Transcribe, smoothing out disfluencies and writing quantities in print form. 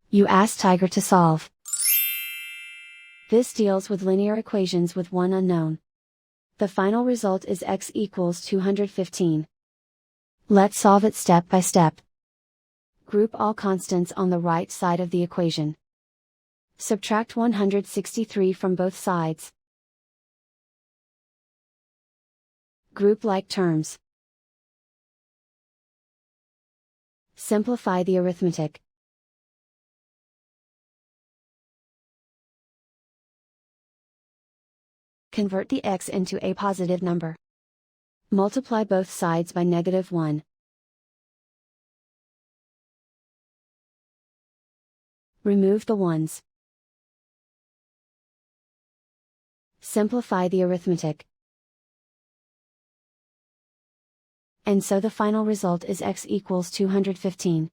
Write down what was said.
You ask Tiger to solve. This deals with linear equations with one unknown. The final result is x equals 215. Let's solve it step by step. Group all constants on the right side of the equation. Subtract 163 from both sides. Group like terms. Simplify the arithmetic. Convert the x into a positive number. Multiply both sides by -1. Remove the ones. Simplify the arithmetic. And so the final result is x equals 215.